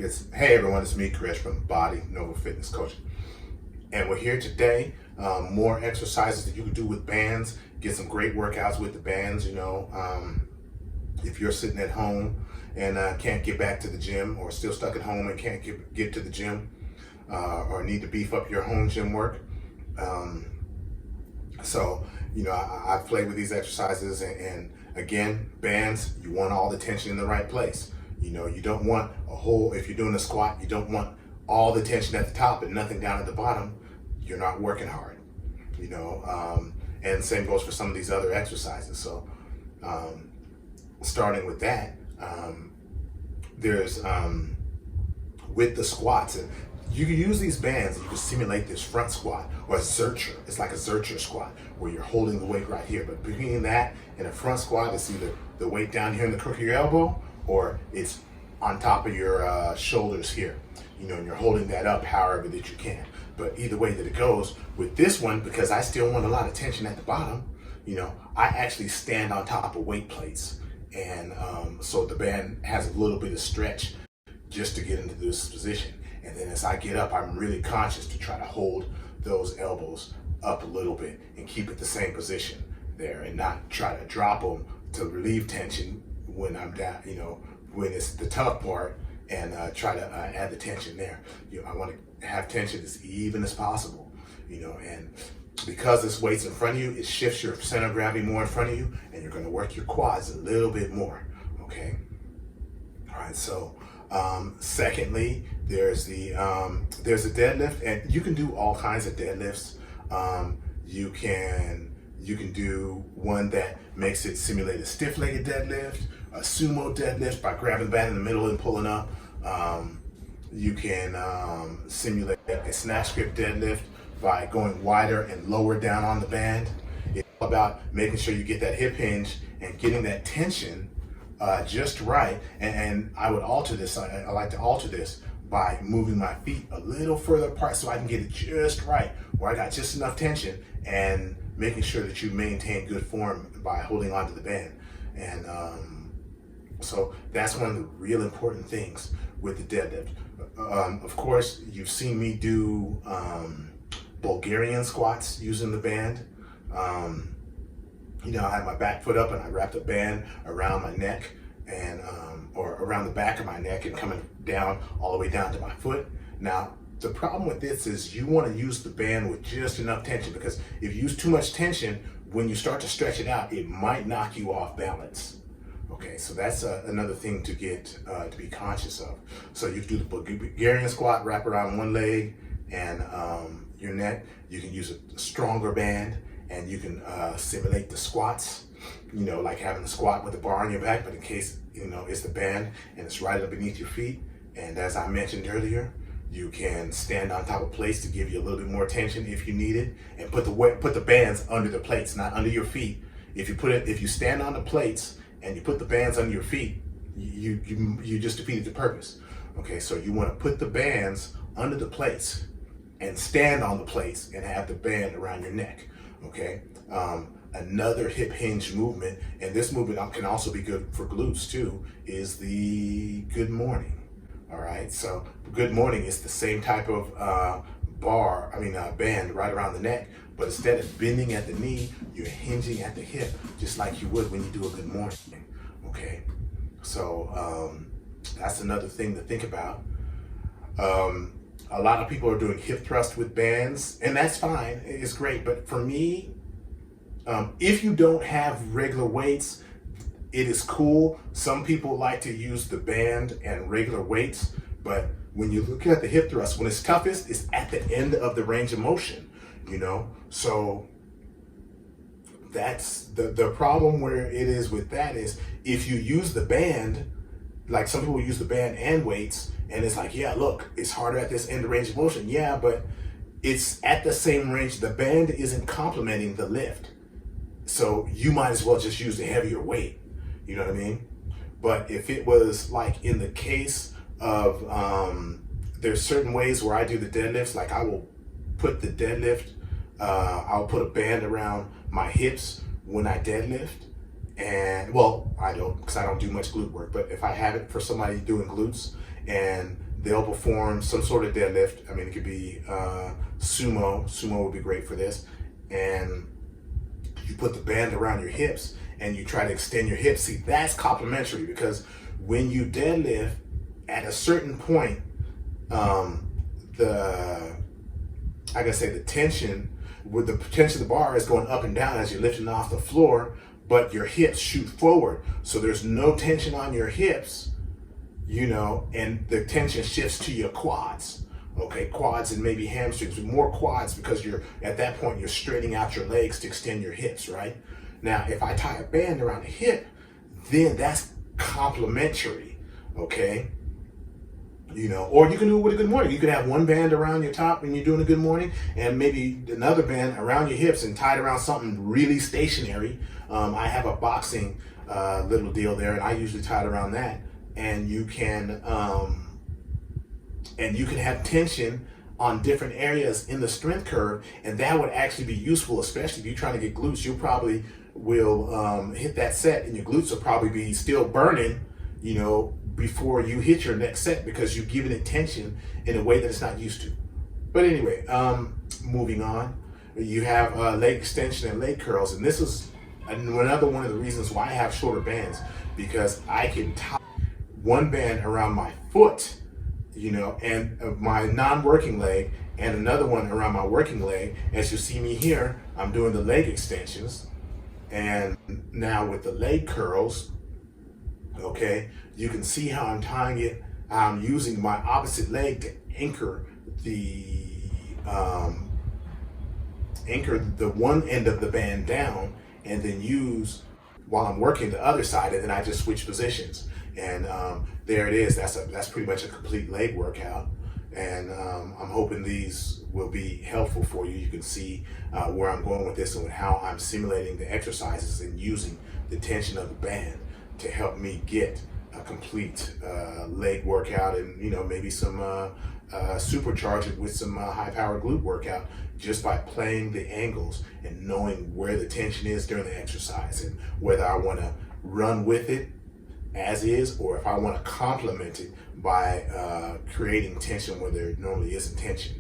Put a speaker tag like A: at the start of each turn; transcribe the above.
A: Hey everyone, it's me, Chris from Body Nova Fitness Coaching. And we're here today, more exercises that you can do with bands, get some great workouts with the bands, if you're sitting at home and can't get back to the gym, or still stuck at home and can't get to the gym, or need to beef up your home gym work. I've played with these exercises and again, bands, you want all the tension in the right place. You don't want if you're doing a squat, you don't want all the tension at the top and nothing down at the bottom. You're not working hard, and same goes for some of these other exercises. So starting with that, there's with the squats, and you can use these bands and you can simulate this front squat or a zercher. It's like a zercher squat where you're holding the weight right here. But between that and a front squat, it's either the weight down here in the crook of your elbow or it's on top of your shoulders here, and you're holding that up however that you can. But either way that it goes, with this one, because I still want a lot of tension at the bottom, I actually stand on top of weight plates. And so the band has a little bit of stretch just to get into this position. And then as I get up, I'm really conscious to try to hold those elbows up a little bit and keep it the same position there and not try to drop them to relieve tension when I'm down, when it's the tough part, and try to add the tension there. I want to have tension as even as possible, and because this weight's in front of you, it shifts your center of gravity more in front of you, and you're going to work your quads a little bit more, okay? All right, so secondly, there's a deadlift, and you can do all kinds of deadlifts. You can do one that makes it simulate a stiff-legged deadlift, a sumo deadlift by grabbing the band in the middle and pulling up. You can simulate a snatch grip deadlift by going wider and lower down on the band. It's all about making sure you get that hip hinge and getting that tension just right. And I would alter this. I like to alter this by moving my feet a little further apart so I can get it just right, where I got just enough tension, and making sure that you maintain good form by holding onto the band. And so that's one of the real important things with the deadlift. Of course, you've seen me do Bulgarian squats using the band. I had my back foot up and I wrapped a band around my neck and or around the back of my neck and coming down all the way down to my foot. Now, the problem with this is you want to use the band with just enough tension, because if you use too much tension, when you start to stretch it out, it might knock you off balance. Okay, so that's another thing to get to be conscious of. So you can do the Bulgarian squat, wrap around one leg and your neck. You can use a stronger band, and you can simulate the squats, like having a squat with a bar on your back, but in case, it's the band and it's right up beneath your feet. And as I mentioned earlier, you can stand on top of plates to give you a little bit more tension if you need it, and put the bands under the plates, not under your feet. If you stand on the plates and you put the bands under your feet, you just defeated the purpose. Okay, so you want to put the bands under the plates and stand on the plates and have the band around your neck. Okay, another hip hinge movement, and this movement can also be good for glutes too, is the good morning. All right, so good morning is the same type of band right around the neck, but instead of bending at the knee, you're hinging at the hip, just like you would when you do a good morning. Okay, so that's another thing to think about. A lot of people are doing hip thrust with bands, and that's fine, it's great, but for me, if you don't have regular weights, it is cool. Some people like to use the band and regular weights, but when you look at the hip thrust, when it's toughest, it's at the end of the range of motion, So that's the problem where it is with that is if you use the band, like some people use the band and weights, and it's like, yeah, look, it's harder at this end of range of motion. Yeah, but it's at the same range. The band isn't complementing the lift. So you might as well just use the heavier weight. You know what I mean? But if it was like in the case of, there's certain ways where I do the deadlifts, like I will put the deadlift, I'll put a band around my hips when I deadlift, And well, I don't, because I don't do much glute work, but if I have it for somebody doing glutes, and they'll perform some sort of deadlift. I mean, it could be sumo. Sumo would be great for this. And you put the band around your hips and you try to extend your hips. See, that's complementary, because when you deadlift at a certain point, the tension with the potential of the bar is going up and down as you're lifting off the floor, but your hips shoot forward. So there's no tension on your hips, you know, and the tension shifts to your quads. Okay, quads and maybe hamstrings, but more quads, because you're at that point you're straightening out your legs to extend your hips, right? Now, if I tie a band around the hip, then that's complementary, okay? You know, or you can do it with a good morning. You could have one band around your top when you're doing a good morning, and maybe another band around your hips and tied around something really stationary. I have a boxing little deal there, and I usually tie it around that. And you can have tension on different areas in the strength curve, and that would actually be useful, especially if you're trying to get glutes. You probably will hit that set, and your glutes will probably be still burning, you know, before you hit your next set, because you've given it tension in a way that it's not used to. But anyway, moving on, you have leg extension and leg curls, and this is another one of the reasons why I have shorter bands, because I can tie one band around my foot, you know, and my non-working leg, and another one around my working leg. As you see me here, I'm doing the leg extensions, and now with the leg curls, okay, you can see how I'm tying it. I'm using my opposite leg to anchor the one end of the band down, and then use, while I'm working, the other side, and then I just switch positions. And there it is. That's pretty much a complete leg workout. And I'm hoping these will be helpful for you. You can see where I'm going with this, and with how I'm simulating the exercises and using the tension of the band to help me get a complete leg workout, and, you know, maybe some supercharge it with some high-powered glute workout, just by playing the angles and knowing where the tension is during the exercise, and whether I want to run with it as is, or if I want to complement it by creating tension where there normally isn't tension.